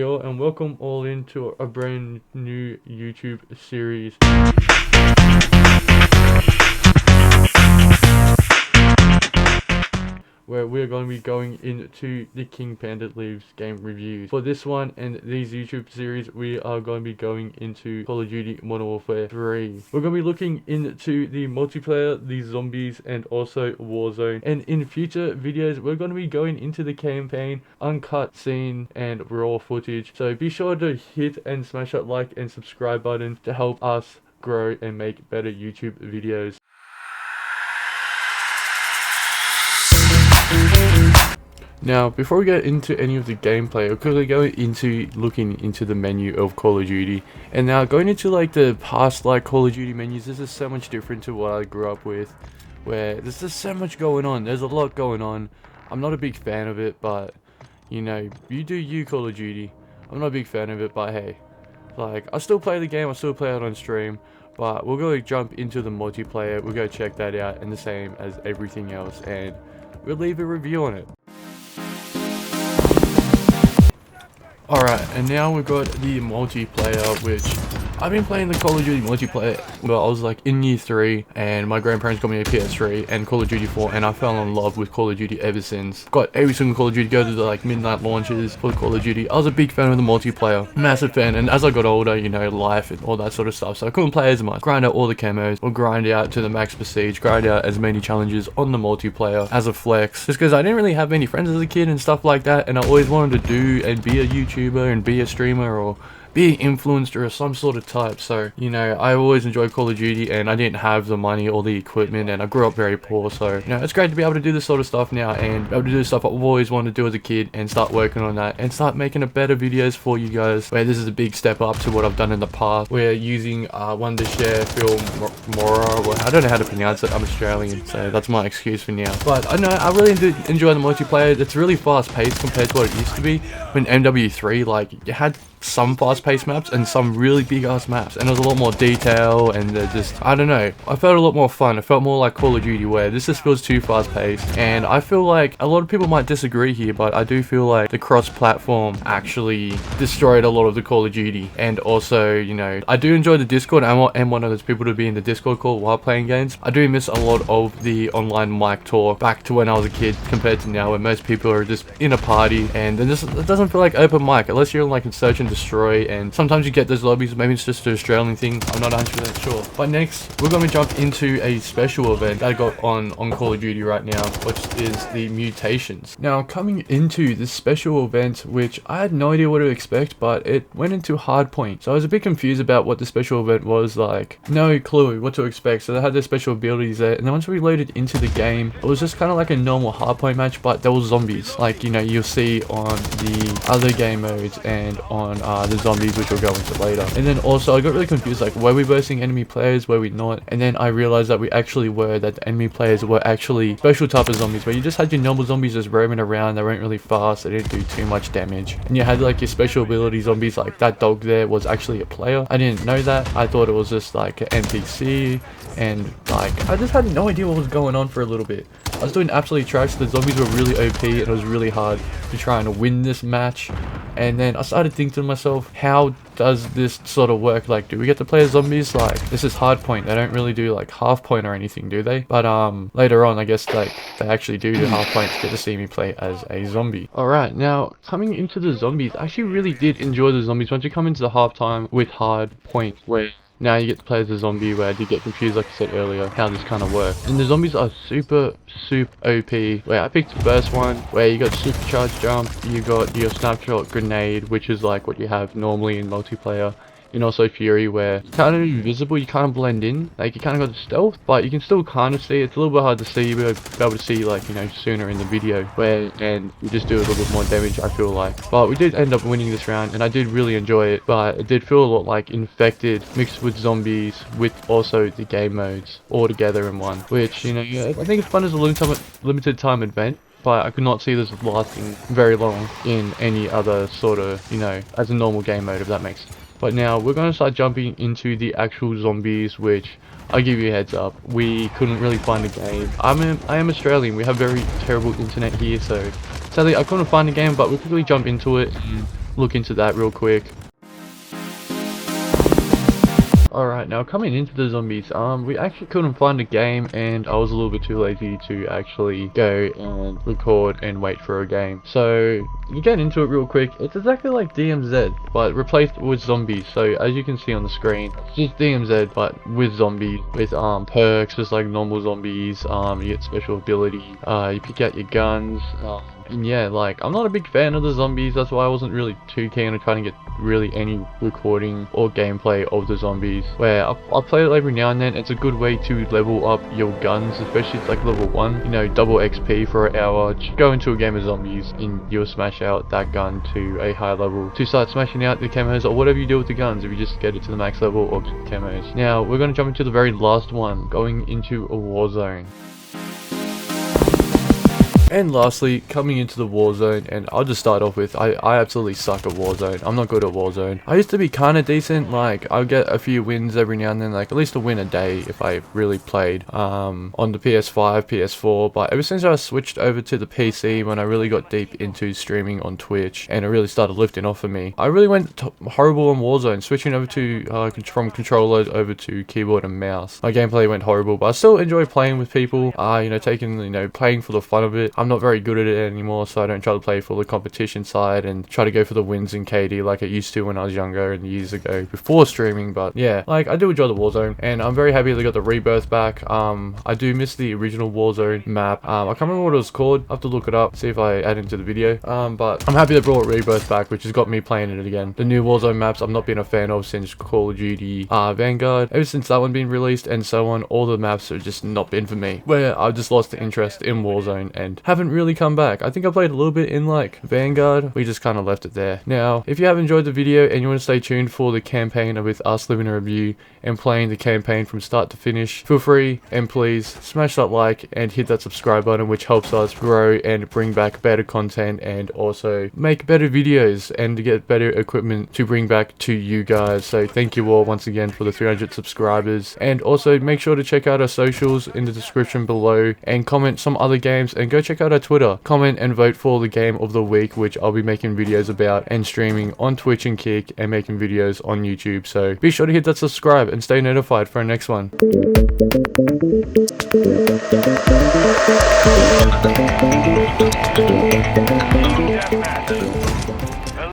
Yo, and welcome all into a brand new YouTube series. Where we're going to be going into the King Panda Leaves game reviews. For this one and these YouTube series, we are going to be going into Call of Duty Modern Warfare 3. We're going to be looking into the multiplayer, the zombies, and also Warzone. And in future videos, we're going to be going into the campaign, uncut scene, and raw footage. So be sure to hit and smash that like and subscribe button to help us grow and make better YouTube videos. Now, before we get into any of the gameplay, we'll quickly go into looking into the menu of Call of Duty. And now, going into like the past like Call of Duty menus, this is so much different to what I grew up with, where there's just so much going on. There's a lot going on. I'm not a big fan of it, but you know, you do you, Call of Duty. I'm not a big fan of it, but hey, like I still play the game. I still play it on stream. But we'll go jump into the multiplayer. We'll go check that out, and the same as everything else, and we'll leave a review on it. Alright, and now we've got the multiplayer, which I've been playing the Call of Duty multiplayer. Well, I was like in year 3 and my grandparents got me a PS3 and Call of Duty 4, and I fell in love with Call of Duty ever since. Got every single Call of Duty, go to the like midnight launches for Call of Duty. I was a big fan of the multiplayer, massive fan, and as I got older, you know, life and all that sort of stuff, so I couldn't play as much. Grind out all the camos, or grind out to the max prestige, grind out as many challenges on the multiplayer as a flex, just because I didn't really have many friends as a kid and stuff like that, and I always wanted to do and be a YouTuber and be a streamer or be an influencer or some sort of type. So, you know, I always enjoyed Call of Duty, and I didn't have the money or the equipment, and I grew up very poor. So, you know, it's great to be able to do this sort of stuff now and be able to do the stuff I've always wanted to do as a kid and start working on that and start making a better videos for you guys, where this is a big step up to what I've done in the past. We're using Wondershare, Filmora, well, I don't know how to pronounce it, I'm Australian, so that's my excuse for now. But I know I really do enjoy the multiplayer. It's really fast paced compared to what it used to be when MW3, like, you had some fast-paced maps and some really big-ass maps, and there was a lot more detail, and just, I don't know, I felt a lot more fun. It felt more like Call of Duty, where this just feels too fast-paced. And I feel like a lot of people might disagree here, but I do feel like the cross-platform actually destroyed a lot of the Call of Duty. And also, you know, I do enjoy the Discord. I'm one of those people to be in the Discord call while playing games. I do miss a lot of the online mic talk back to when I was a kid compared to now, where most people are just in a party, and then it doesn't feel like open mic unless you're like in search and destroy, and sometimes you get those lobbies. Maybe it's just an Australian thing, I'm not 100% sure. But next, we're going to jump into a special event that I got on Call of Duty right now, which is the mutations. Now, coming into this special event, which I had no idea what to expect, but it went into hardpoint, so I was a bit confused about what the special event was. Like, no clue what to expect. So they had their special abilities there, and then once we loaded into the game, it was just kind of like a normal hardpoint match, but there was zombies, like, you know, you'll see on the other game modes and on the zombies, which we'll go into later. And then also I got really confused, like, were we versing enemy players, were we not? And then I realized that we actually were, that the enemy players were actually special type of zombies, where you just had your normal zombies just roaming around. They weren't really fast, they didn't do too much damage, and you had like your special ability zombies. Like that dog there was actually a player. I didn't know that. I thought it was just like an NPC, and like I just had no idea what was going on for a little bit. I was doing absolutely trash. The zombies were really OP, and it was really hard to try and win this match. And then I started thinking to myself, how does this sort of work? Like, do we get to play as zombies? Like, this is hard point. They don't really do like half point or anything, do they? But later on, I guess like they actually do half point to get to see me play as a zombie. Alright, now coming into the zombies, I actually really did enjoy the zombies. Once you come into the halftime with hard point, where now you get to play as a zombie, where I did get confused, like I said earlier, how this kind of works. And the zombies are super OP, where I picked the first one, where you got supercharged jump, you got your snapshot grenade, which is like what you have normally in multiplayer. And also Fury, where you're kind of invisible, you kind of blend in, like you kind of got the stealth, but you can still kind of see. It's a little bit hard to see, you'll be able to see, like, you know, sooner in the video, and you just do a little bit more damage, I feel like. But we did end up winning this round, and I did really enjoy it, but it did feel a lot like Infected mixed with zombies, with also the game modes all together in one, which, you know, I think it's fun as a limited time event. But I could not see this lasting very long in any other sort of, you know, as a normal game mode, if that makes sense. But now we're going to start jumping into the actual zombies, which I'll give you a heads up, we couldn't really find a game. I am Australian, we have very terrible internet here, so sadly I couldn't find a game, but we'll quickly jump into it. look into that real quick. Alright, now coming into the zombies, we actually couldn't find a game, and I was a little bit too lazy to actually go and record and wait for a game. So, you get into it real quick. It's exactly like DMZ, but replaced with zombies. So, as you can see on the screen, it's just DMZ, but with zombies, with perks, just like normal zombies. You get special ability, you pick out your guns, and yeah, like, I'm not a big fan of the zombies. That's why I wasn't really too keen on trying to get really any recording or gameplay of the zombies, where I play it every now and then. It's a good way to level up your guns, especially it's like level 1, you know, double XP for an hour. Just go into a game of zombies and you'll smash out that gun to a high level to start smashing out the camos or whatever you do with the guns, if you just get it to the max level or camos. Now we're going to jump into the very last one, going into a Warzone. And lastly, coming into the Warzone, and I'll just start off with, I absolutely suck at Warzone. I'm not good at Warzone. I used to be kind of decent, like, I'll get a few wins every now and then, like, at least a win a day if I really played, on the PS5, PS4, but ever since I switched over to the PC, when I really got deep into streaming on Twitch, and it really started lifting off for me, I really went horrible on Warzone, switching over to, from controller over to keyboard and mouse. My gameplay went horrible, but I still enjoy playing with people, you know, playing for the fun of it. I'm not very good at it anymore, so I don't try to play for the competition side and try to go for the wins in KD like I used to when I was younger and years ago before streaming. But yeah, like, I do enjoy the Warzone, and I'm very happy they got the rebirth back. I do miss the original Warzone map. I can't remember what it was called. I have to look it up, see if I add into the video. But I'm happy they brought rebirth back, which has got me playing it again. The new Warzone maps I've not been a fan of since Call of Duty Vanguard. Ever since that one been released and so on, all the maps have just not been for me, where I've just lost the interest in Warzone and haven't really come back. I think I played a little bit in like Vanguard. We just kind of left it there. Now, if you have enjoyed the video and you want to stay tuned for the campaign with us living a review and playing the campaign from start to finish, feel free and please smash that like and hit that subscribe button, which helps us grow and bring back better content and also make better videos and to get better equipment to bring back to you guys. So thank you all once again for the 300 subscribers, and also make sure to check out our socials in the description below and comment some other games, and go check out our Twitter. Comment and vote for the game of the week, which I'll be making videos about and streaming on Twitch and Kick and making videos on YouTube. So be sure to hit that subscribe and stay notified for our next one.